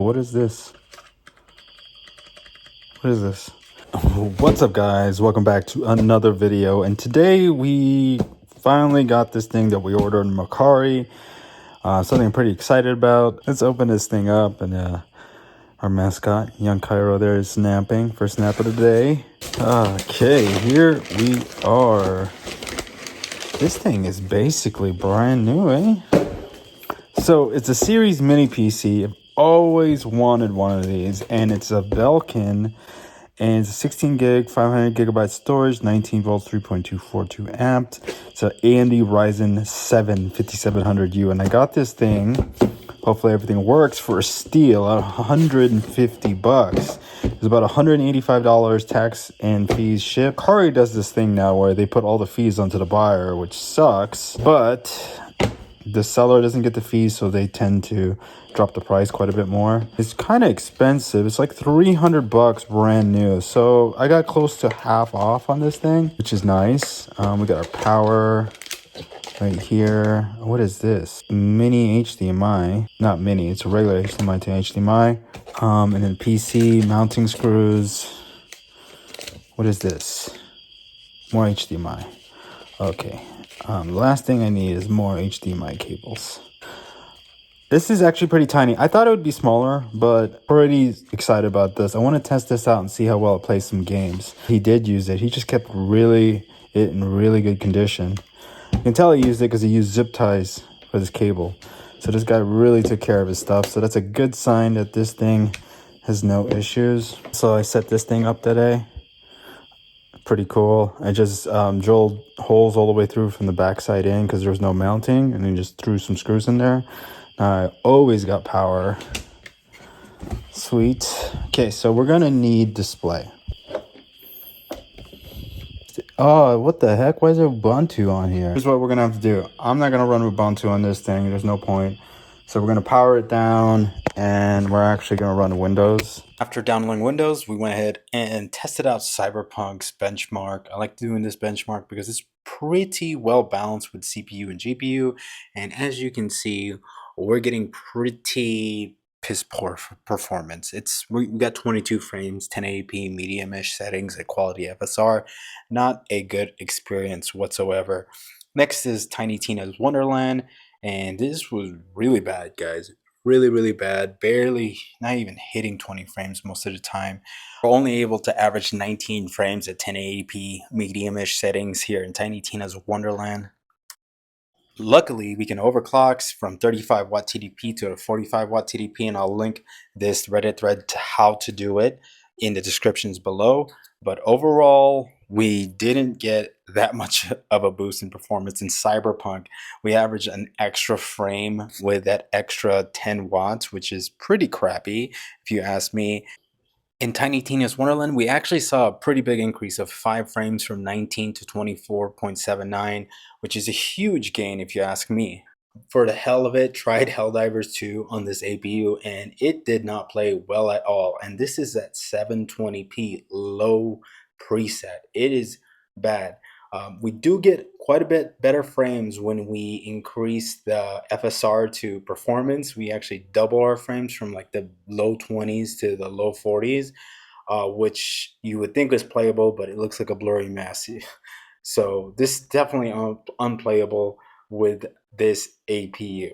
What is this? What is this? What's up, guys? Welcome back to another video. And today we finally got this thing that we ordered in Mercari. Something I'm pretty excited about. Let's open this thing up. And our mascot, young Cairo, there is snapping. First snap of the day. Okay, here we are. This thing is basically brand new, eh? So it's a series mini PC. I've always wanted one of these, and it's a Belkin, and it's a 16 gig, 500 gigabyte storage, 19 volts, 3.242 amps. It's an AMD Ryzen 7 5700U, and I got this thing. Hopefully everything works for a steal at $150. It's about $185 tax and fees shipped. Mercari does this thing now where they put all the fees onto the buyer, which sucks, but the seller doesn't get the fees, so they tend to drop the price quite a bit more. It's kind of expensive. It's like $300 brand new. So I got close to half off on this thing, which is nice. We got our power right here. What is this? Mini HDMI. Not mini, it's a regular HDMI to HDMI. And then PC mounting screws. What is this? More HDMI. Okay. The last thing I need is more HDMI cables. This is actually pretty tiny. I thought it would be smaller, but pretty excited about this. I want to test this out and see how well it plays some games. He did use it. He just kept it in really good condition. You can tell he used it because he used zip ties for this cable. So this guy really took care of his stuff. So that's a good sign that this thing has no issues. So I set this thing up today. Pretty cool. I just drilled holes all the way through from the backside in because there was no mounting, and then just threw some screws in there. Now I always got power. Sweet. Okay, so we're gonna need display. Oh, what the heck? Why is there Ubuntu on here? Here's what we're gonna have to do. I'm not gonna run Ubuntu on this thing. There's no point. So we're gonna power it down, and we're actually gonna run Windows. After downloading Windows, we went ahead and tested out Cyberpunk's benchmark. I like doing this benchmark because it's pretty well balanced with CPU and GPU. And as you can see, we're getting pretty piss poor performance. We got 22 frames, 1080p, medium-ish settings at quality FSR. Not a good experience whatsoever. Next is Tiny Tina's Wonderland, and this was really bad, guys. Really bad. Barely, not even hitting 20 frames most of the time. We're only able to average 19 frames at 1080p, medium-ish settings here in Tiny Tina's Wonderland. Luckily, we can overclock from 35 watt TDP to a 45 watt TDP, and I'll link this Reddit thread to how to do it in the descriptions below. But overall, we didn't get that much of a boost in performance. In Cyberpunk, we averaged an extra frame with that extra 10 watts, which is pretty crappy, if you ask me. In Tiny Tina's Wonderland, we actually saw a pretty big increase of 5 frames from 19 to 24.79, which is a huge gain if you ask me. For the hell of it, tried Helldivers 2 on this APU, and it did not play well at all. And this is at 720p low preset. It is bad. We do get quite a bit better frames when we increase the FSR to performance. We actually double our frames from like the low 20s to the low 40s, which you would think is playable, but it looks like a blurry mess. So this is definitely unplayable with this APU.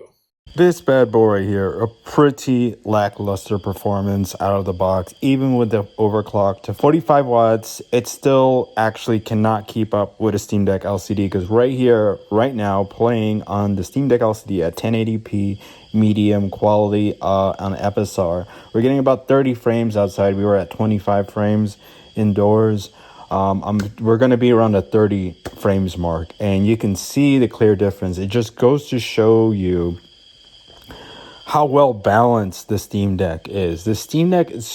This bad boy right here, a pretty lackluster performance out of the box. Even with the overclock to 45 watts, it still actually cannot keep up with a Steam Deck LCD, because right here, right now, playing on the Steam Deck LCD at 1080p medium quality on FSR, we're getting about 30 frames outside. We were at 25 frames indoors. We're going to be around the 30 frames mark, and you can see the clear difference. It just goes to show you how well balanced the Steam Deck is. The Steam Deck is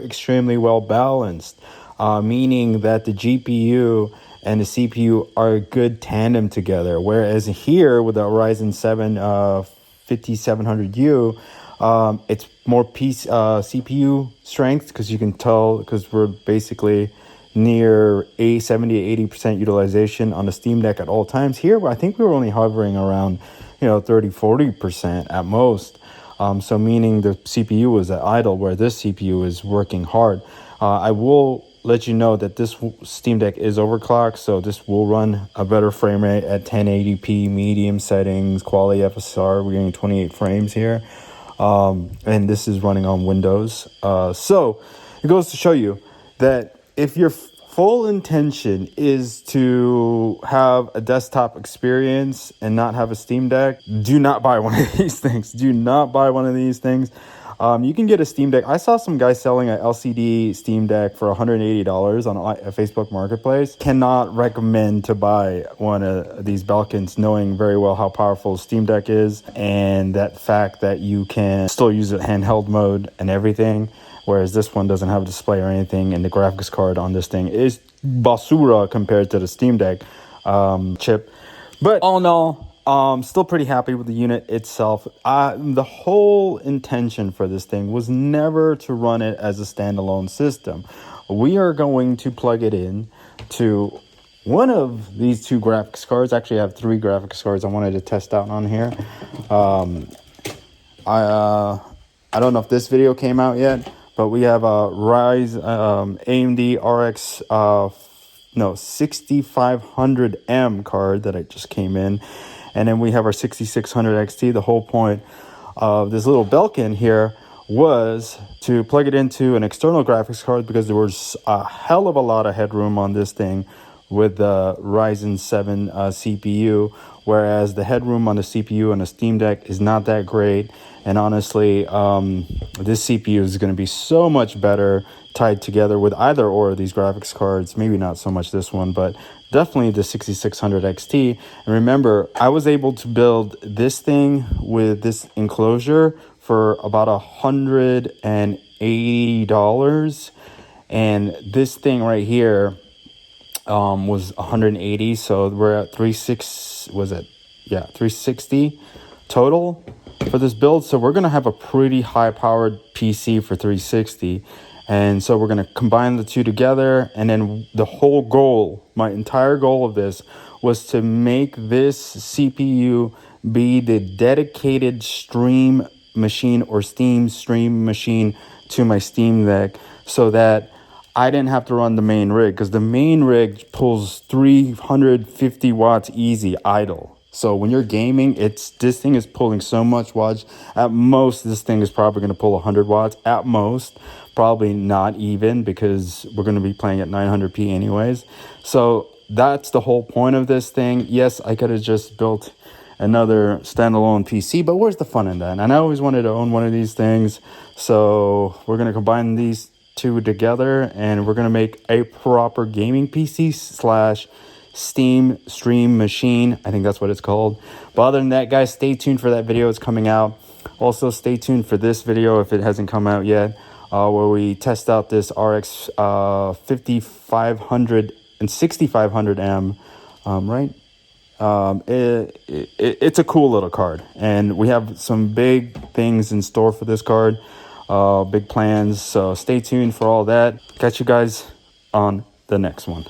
extremely well balanced, meaning that the GPU and the CPU are a good tandem together. Whereas here with the Ryzen 7 5700U, it's more CPU strength, because you can tell, because we're basically near 70-80% utilization on the Steam Deck at all times. Here, I think we were only hovering around 30-40% at most. So meaning the CPU was at idle, where this CPU is working hard. I will let you know that this Steam Deck is overclocked, so this will run a better frame rate at 1080p medium settings, quality FSR. We're getting 28 frames here, and this is running on Windows. So it goes to show you that if your full intention is to have a desktop experience and not have a Steam Deck, do not buy one of these things. Do not buy one of these things. You can get a Steam Deck. I saw some guy selling an LCD Steam Deck for $180 on a Facebook Marketplace. Cannot recommend to buy one of these Belkins, knowing very well how powerful Steam Deck is and that fact that you can still use it handheld mode and everything. Whereas this one doesn't have a display or anything, and the graphics card on this thing is basura compared to the Steam Deck chip. But all in all, still pretty happy with the unit itself. The whole intention for this thing was never to run it as a standalone system. We are going to plug it in to one of these two graphics cards. Actually, I have three graphics cards I wanted to test out on here. I don't know if this video came out yet, but we have a Ryzen AMD RX 6500M card that I just came in. And then we have our 6600 XT. The whole point of this little Belkin here was to plug it into an external graphics card because there was a hell of a lot of headroom on this thing with the Ryzen 7 CPU, whereas the headroom on the CPU on the Steam Deck is not that great. And honestly, this CPU is going to be so much better tied together with either or of these graphics cards. Maybe not so much this one, but definitely the 6600 XT. And remember, I was able to build this thing with this enclosure for about $180. And this thing right here was 180. So we're at 360 total for this build. So we're going to have a pretty high powered PC for 360. And so we're going to combine the two together. And then the whole goal, my entire goal of this was to make this CPU be the dedicated stream machine or Steam stream machine to my Steam Deck, so that I didn't have to run the main rig, because the main rig pulls 350 watts easy idle. So when you're gaming, this thing is pulling so much watts. At most, this thing is probably going to pull 100 watts. At most, probably not even, because we're going to be playing at 900p anyways. So that's the whole point of this thing. Yes, I could have just built another standalone PC, but where's the fun in that? And I always wanted to own one of these things. So we're going to combine these two together, and we're going to make a proper gaming PC / Steam stream machine. I think that's what it's called. But other than that, guys, stay tuned for that video. It's coming out. Also, stay tuned for this video if it hasn't come out yet, where we test out this RX 5500 and 6500M, right? It's a cool little card, and we have some big things in store for this card, big plans. So stay tuned for all that. Catch you guys on the next one.